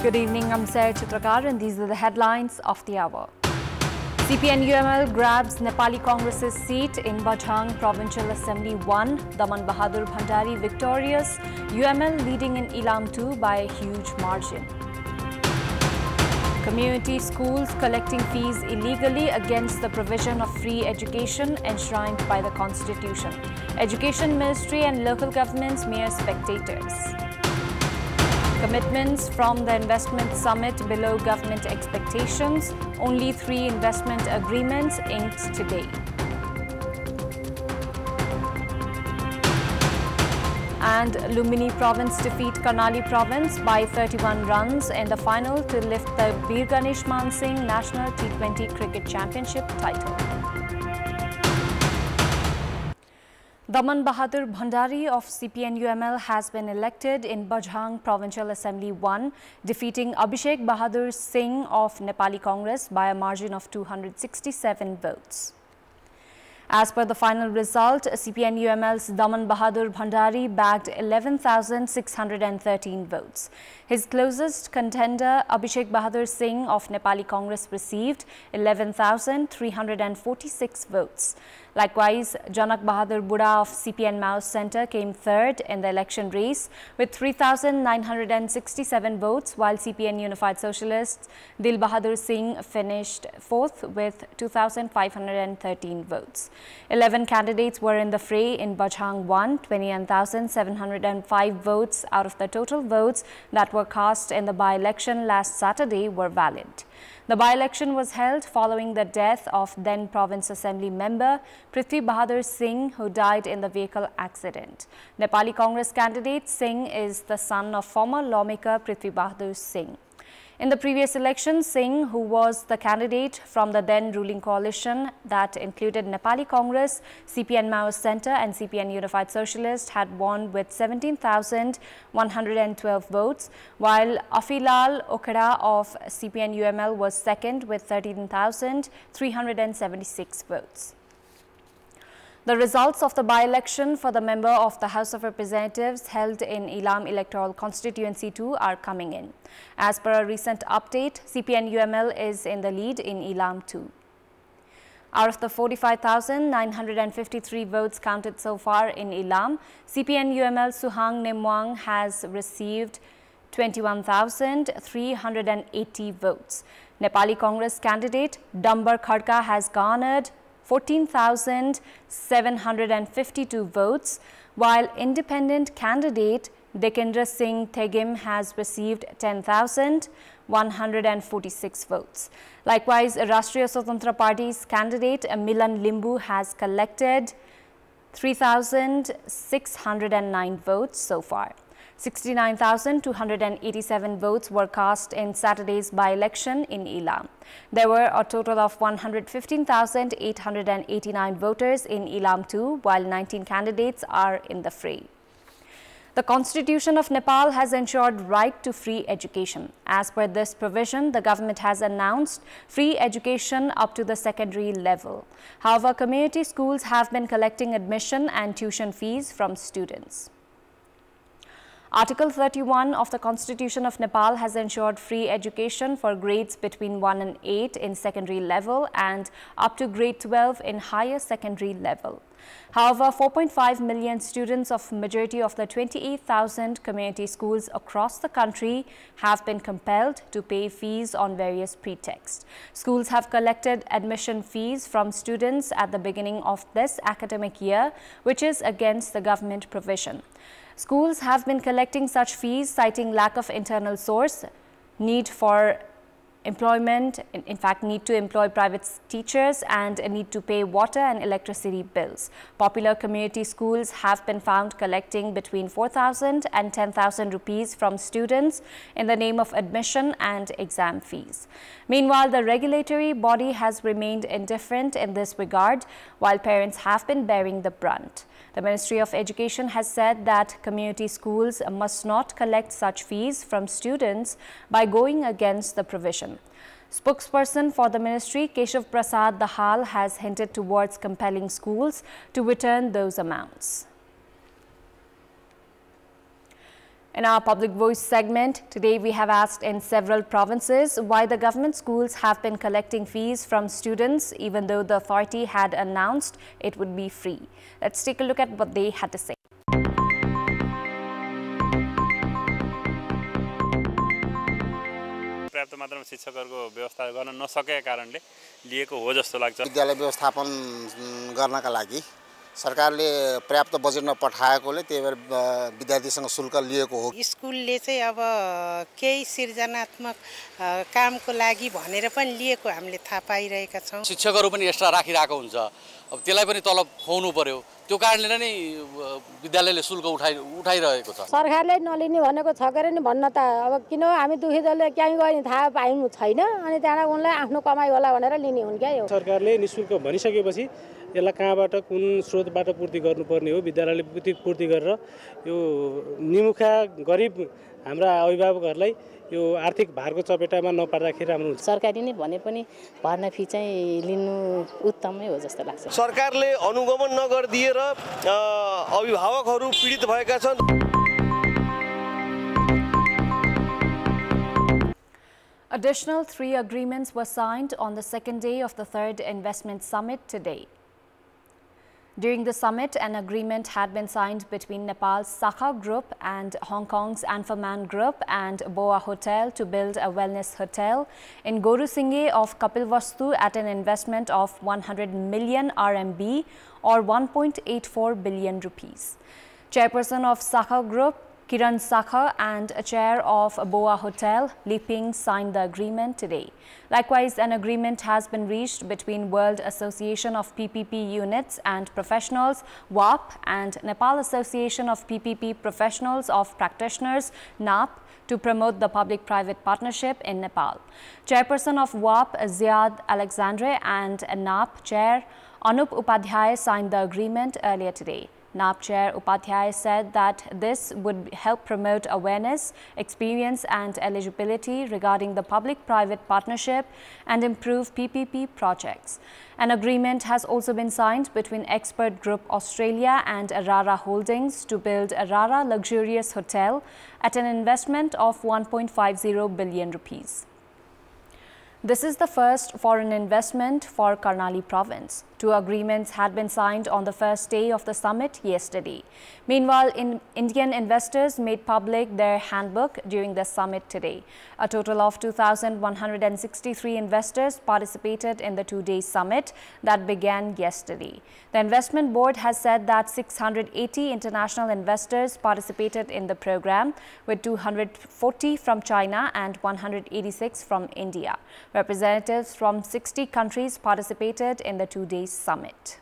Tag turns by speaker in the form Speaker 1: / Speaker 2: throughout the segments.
Speaker 1: Good evening, I'm Sarah Chitrakar and these are the headlines of the hour. CPN-UML grabs Nepali Congress's seat in Bajhang Provincial Assembly 1. Daman Bahadur Bhandari victorious. UML leading in Ilam 2 by a huge margin. Community schools collecting fees illegally against the provision of free education enshrined by the Constitution. Education Ministry and local governments mere spectators. Commitments from the investment summit below government expectations. Only 3 investment agreements inked today. And Lumini province defeat Karnali province by 31 runs in the final to lift the Bir Ganesh Man Singh National T20 Cricket Championship title. Daman Bahadur Bhandari of CPN-UML has been elected in Bajhang Provincial Assembly 1, defeating Abhishek Bahadur Singh of Nepali Congress by a margin of 267 votes. As per the final result, CPN-UML's Daman Bahadur Bhandari bagged 11,613 votes. His closest contender, Abhishek Bahadur Singh of Nepali Congress, received 11,346 votes. Likewise, Janak Bahadur Buddha of CPN Mao Centre came third in the election race with 3,967 votes, while CPN Unified Socialists Dil Bahadur Singh finished fourth with 2,513 votes. 11 candidates were in the fray in Bajhang 1. 29,705 votes out of the total votes that were cast in the by-election last Saturday were valid. The by-election was held following the death of then Province Assembly member Prithvi Bahadur Singh, who died in the vehicle accident. Nepali Congress candidate Singh is the son of former lawmaker Prithvi Bahadur Singh. In the previous election, Singh, who was the candidate from the then ruling coalition that included Nepali Congress, CPN Mao Centre and CPN Unified Socialist, had won with 17,112 votes, while Afilal Okhara of CPN-UML was second with 13,376 votes. The results of the by-election for the member of the House of Representatives held in Ilam Electoral Constituency 2 are coming in. As per a recent update, CPN-UML is in the lead in Ilam 2. Out of the 45,953 votes counted so far in Ilam, CPN-UML Suhang Nemwang has received 21,380 votes. Nepali Congress candidate Dambar Khadka has garnered 14,752 votes, while independent candidate Dekendra Singh Thegim has received 10,146 votes. Likewise, Rashtriya Swatantra Party's candidate Milan Limbu has collected 3,609 votes so far. 69,287 votes were cast in Saturday's by-election in Ilam. There were a total of 115,889 voters in Ilam 2, while 19 candidates are in the fray. The Constitution of Nepal has ensured right to free education. As per this provision, the government has announced free education up to the secondary level. However, community schools have been collecting admission and tuition fees from students. Article 31 of the Constitution of Nepal has ensured free education for grades between 1 and 8 in secondary level and up to grade 12 in higher secondary level. However, 4.5 million students of majority of the 28,000 community schools across the country have been compelled to pay fees on various pretexts. Schools have collected admission fees from students at the beginning of this academic year, which is against the government provision. Schools have been collecting such fees citing lack of internal source, need for employment, in fact need to employ private teachers, and a need to pay water and electricity bills. Popular community schools have been found collecting between 4,000 and 10,000 rupees from students in the name of admission and exam fees. Meanwhile, the regulatory body has remained indifferent in this regard, while parents have been bearing the brunt. The Ministry of Education has said that community schools must not collect such fees from students by going against the provision. Spokesperson for the ministry, Keshav Prasad Dahal, has hinted towards compelling schools to return those amounts. In our Public Voice segment, today we have asked in several provinces why the government schools have been collecting fees from students even though the authority had announced it would be free. Let's take a look at what they had to say.
Speaker 2: पर्याप्त मात्रामा शिक्षकहरुको व्यवस्था गर्न नसकेका कारणले लिएको हो जस्तो लाग्छ।
Speaker 3: विद्यालय व्यवस्थापन गर्नका लागि सरकारले पर्याप्त बजेट नपठाएकोले त्यही भएर विद्यार्थीसँग शुल्क लिएको हो।
Speaker 4: स्कुलले चाहिँ अब केही सृजनात्मक कामको लागि भनेर पनि लिएको हामीले थाहा पाइरहेका छौं।
Speaker 5: शिक्षकहरु पनि एक्स्ट्रा राखिरहेको हुन्छ। अब त्यसलाई पनि तलब खुवाउनु पर्यो। त्यो कारणले नै विद्यालयले शुल्क उठाइरहेको छ।
Speaker 6: सरकारले नलिने भनेको छ गरे नि भन्न त अब किन हामी दुखीजले क्याइ गर्ने थाहा पाइनु छैन अनि त्यहाँ उनलाई आफ्नो कमाई होला भनेर लिने हुन् क्या। यो
Speaker 7: सरकारले निशुल्क भनिसकेपछि यसलाई कहाँबाट कुन स्रोतबाट पूर्ति गर्नुपर्ने हो विद्यालयले पूर्ति गरेर यो निमुखा गरिब हाम्रा अभिभावकहरूलाई यो आर्थिक भारको चपेटामा नपर्दाखेरि राम्रो हुन्छ।
Speaker 8: सरकारले नै भने पनि भर्ना फी चाहिँ लिनु उत्तमै हो जस्तो लाग्छ।
Speaker 9: सरकारले अनुगमन नगरिदिएर अभिभावकहरू पीडित भएका छन्।
Speaker 1: Additional 3 agreements were signed on the second day of the third investment summit today. During the summit, an agreement had been signed between Nepal's Sakha Group and Hong Kong's Anfaman Group and Boa Hotel to build a wellness hotel in Gorusinghe of Kapilvastu at an investment of 100 million RMB or 1.84 billion rupees. Chairperson of Sakha Group, Kiran Sakha, and a chair of Boa Hotel, Li Ping, signed the agreement today. Likewise, an agreement has been reached between World Association of PPP Units and Professionals, WAP, and Nepal Association of PPP Professionals of Practitioners, NAP, to promote the public-private partnership in Nepal. Chairperson of WAP, Ziad Alexandre, and NAP chair, Anup Upadhyay, signed the agreement earlier today. NAP Chair Upadhyay said that this would help promote awareness, experience and eligibility regarding the public-private partnership and improve PPP projects. An agreement has also been signed between Expert Group Australia and Arara Holdings to build Arara Luxurious Hotel at an investment of 1.50 billion rupees. This is the first foreign investment for Karnali province. 2 agreements had been signed on the first day of the summit yesterday. Meanwhile, Indian investors made public their handbook during the summit today. A total of 2,163 investors participated in the 2-day summit that began yesterday. The investment board has said that 680 international investors participated in the program, with 240 from China and 186 from India. Representatives from 60 countries participated in the 2-day summit.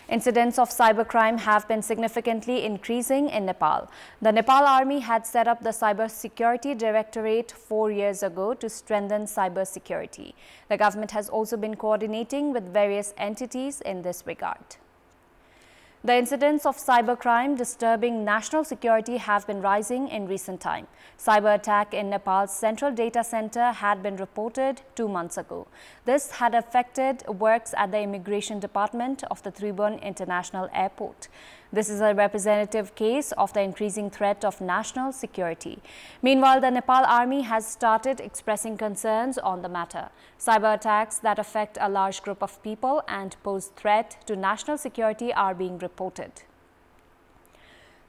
Speaker 1: Incidents of cybercrime have been significantly increasing in Nepal. The Nepal Army had set up the Cyber Security Directorate 4 years ago to strengthen cyber security. The government has also been coordinating with various entities in this regard. The incidents of cybercrime disturbing national security have been rising in recent time. Cyber attack in Nepal's central data center had been reported 2 months ago. This had affected works at the immigration department of the Tribhuvan International Airport. This is a representative case of the increasing threat of national security. Meanwhile, the Nepal Army has started expressing concerns on the matter. Cyber attacks that affect a large group of people and pose threat to national security are being reported.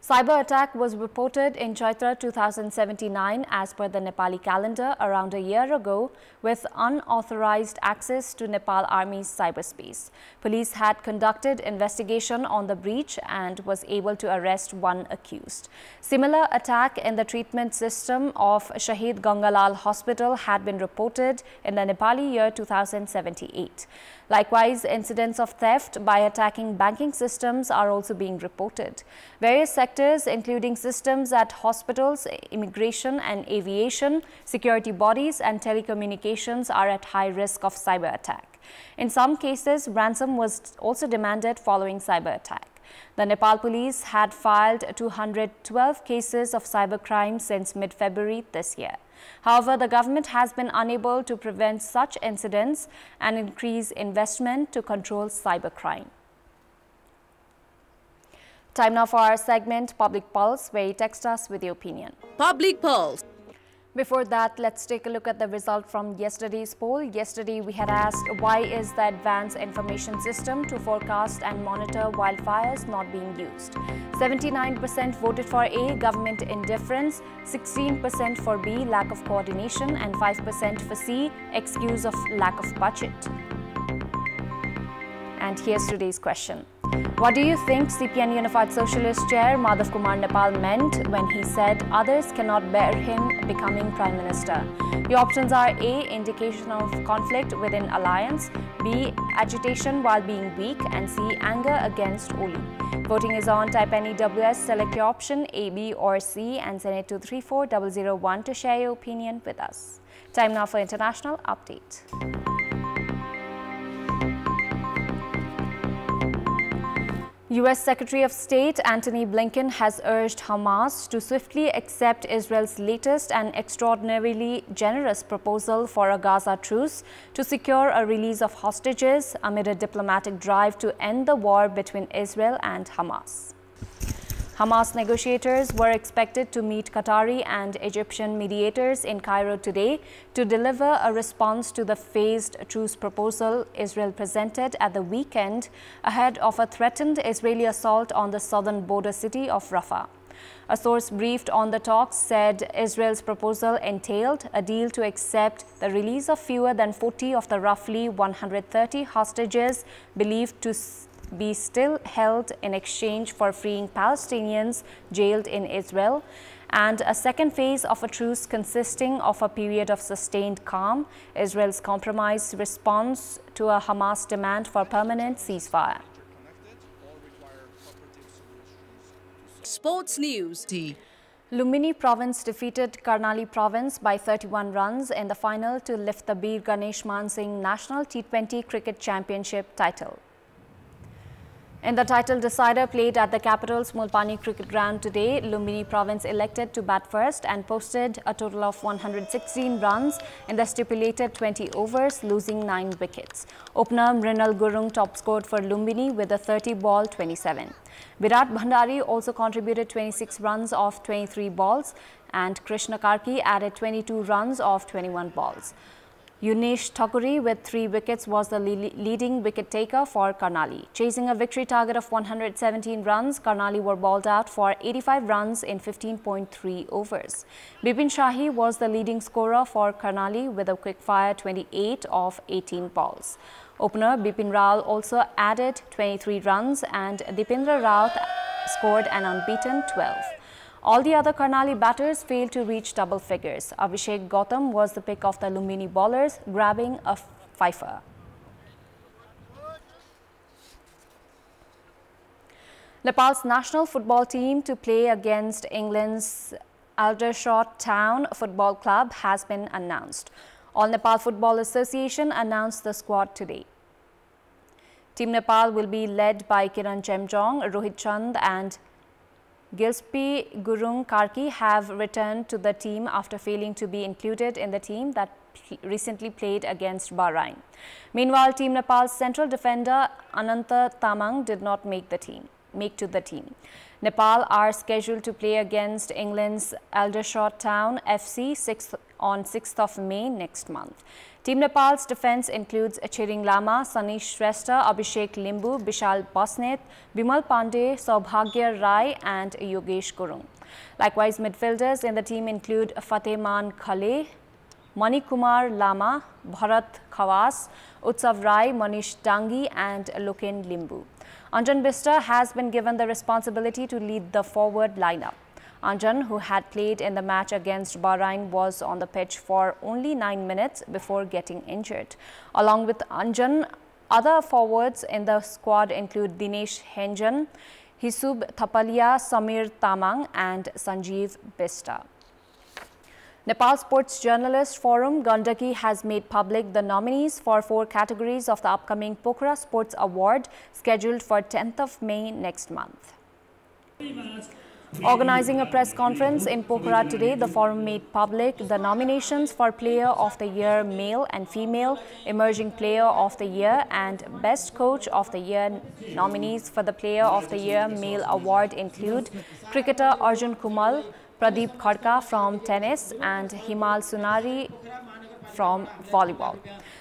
Speaker 1: Cyber attack was reported in Chaitra 2079 as per the Nepali calendar around a year ago with unauthorized access to Nepal Army's cyberspace. Police had conducted investigation on the breach and was able to arrest 1 accused. Similar attack in the treatment system of Shahid Gangalal Hospital had been reported in the Nepali year 2078. Likewise, incidents of theft by attacking banking systems are also being reported. Various sectors, including systems at hospitals, immigration and aviation, security bodies and telecommunications are at high risk of cyber attack. In some cases, ransom was also demanded following cyber attack. The Nepal police had filed 212 cases of cybercrime since mid-February this year. However, the government has been unable to prevent such incidents and increase investment to control cybercrime. Time now for our segment, Public Pulse, where you text us with your opinion.
Speaker 10: Public Pulse.
Speaker 1: Before that, let's take a look at the result from yesterday's poll. Yesterday, we had asked, why is the Advanced Information System to forecast and monitor wildfires not being used? 79% voted for A, government indifference, 16% for B, lack of coordination, and 5% for C, excuse of lack of budget. And here's today's question. What do you think CPN Unified Socialist Chair Madhav Kumar Nepal meant when he said others cannot bear him becoming Prime Minister? The options are A, indication of conflict within alliance, B, agitation while being weak, and C, anger against Oli. Voting is on. Type any WS, select your option A, B or C and send it to 34001 to share your opinion with us. Time now for international update. U.S. Secretary of State Antony Blinken has urged Hamas to swiftly accept Israel's latest and extraordinarily generous proposal for a Gaza truce to secure a release of hostages amid a diplomatic drive to end the war between Israel and Hamas. Hamas negotiators were expected to meet Qatari and Egyptian mediators in Cairo today to deliver a response to the phased truce proposal Israel presented at the weekend ahead of a threatened Israeli assault on the southern border city of Rafah. A source briefed on the talks said Israel's proposal entailed a deal to accept the release of fewer than 40 of the roughly 130 hostages believed to be still held in exchange for freeing Palestinians jailed in Israel, and a second phase of a truce consisting of a period of sustained calm, Israel's compromise response to a Hamas demand for permanent ceasefire.
Speaker 10: Sports News.
Speaker 1: Lumbini Province defeated Karnali Province by 31 runs in the final to lift the Bir Ganesh Man Singh National T20 Cricket Championship title. In the title decider played at the capital's Mulpani Cricket Ground today, Lumbini Province elected to bat first and posted a total of 116 runs in the stipulated 20 overs, losing 9 wickets. Opener Mrinal Gurung top-scored for Lumbini with a 30-ball 27. Virat Bhandari also contributed 26 runs off 23 balls, and Krishna Karki added 22 runs off 21 balls. Yunesh Thakuri with 3 wickets was the leading wicket taker for Karnali. Chasing a victory target of 117 runs, Karnali were bowled out for 85 runs in 15.3 overs. Bipin Shahi was the leading scorer for Karnali with a quick-fire 28 of 18 balls. Opener Bipin Rawal also added 23 runs and Dipendra Raut scored an unbeaten 12. All the other Karnali batters failed to reach double figures. Abhishek Gautam was the pick of the Lumbini bowlers, grabbing a fifer. Nepal's national football team to play against England's Aldershot Town Football Club has been announced. All Nepal Football Association announced the squad today. Team Nepal will be led by Kiran Chemjong, Rohit Chand and Gilspi Gurung Karki have returned to the team after failing to be included in the team that recently played against Bahrain. Meanwhile, Team Nepal's central defender Ananta Tamang did not make to the team. Nepal are scheduled to play against England's Aldershot Town FC on 6th of May next month. Team Nepal's defence includes Chiring Lama, Sanish Shrestha, Abhishek Limbu, Bishal Basnet, Bimal Pandey, Saubhagya Rai and Yogesh Gurung. Likewise, midfielders in the team include Fatehman Khale, Manikumar Lama, Bharat Khawas, Utsav Rai, Manish Dangi and Loken Limbu. Anjan Bista has been given the responsibility to lead the forward lineup. Anjan, who had played in the match against Bahrain, was on the pitch for only 9 minutes before getting injured. Along with Anjan, other forwards in the squad include Dinesh Henjan, Hisub Thapalia, Samir Tamang and Sanjeev Bista. Nepal Sports Journalist Forum Gandaki has made public the nominees for 4 categories of the upcoming Pokhara Sports Award scheduled for 10th of May next month. Organizing a press conference in Pokhara today, the forum made public the nominations for Player of the Year Male and Female, Emerging Player of the Year and Best Coach of the Year. Nominees for the Player of the Year Male award include cricketer Arjun Kumal, Pradeep Khadka from tennis and Himal Sunari from volleyball.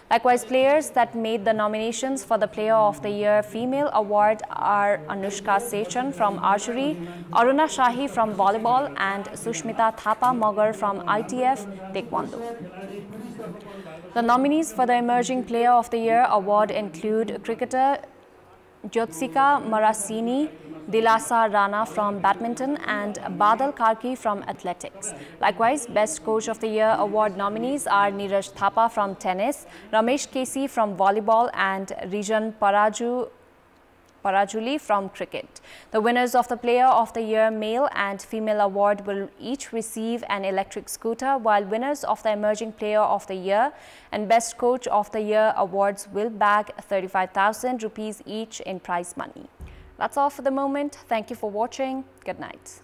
Speaker 1: Likewise, players that made the nominations for the Player of the Year Female Award are Anushka Sechan from archery, Aruna Shahi from volleyball and Sushmita Thapa Magar from ITF Taekwondo. The nominees for the Emerging Player of the Year Award include cricketer Jyotsika Marasini, Dilasa Rana from badminton and Badal Karki from athletics. Likewise, Best Coach of the Year award nominees are Neeraj Thapa from tennis, Ramesh Kesi from volleyball and Rijan Parajuli from cricket. The winners of the Player of the Year Male and Female Award will each receive an electric scooter, while winners of the Emerging Player of the Year and Best Coach of the Year awards will bag 35,000 rupees each in prize money. That's all for the moment. Thank you for watching. Good night.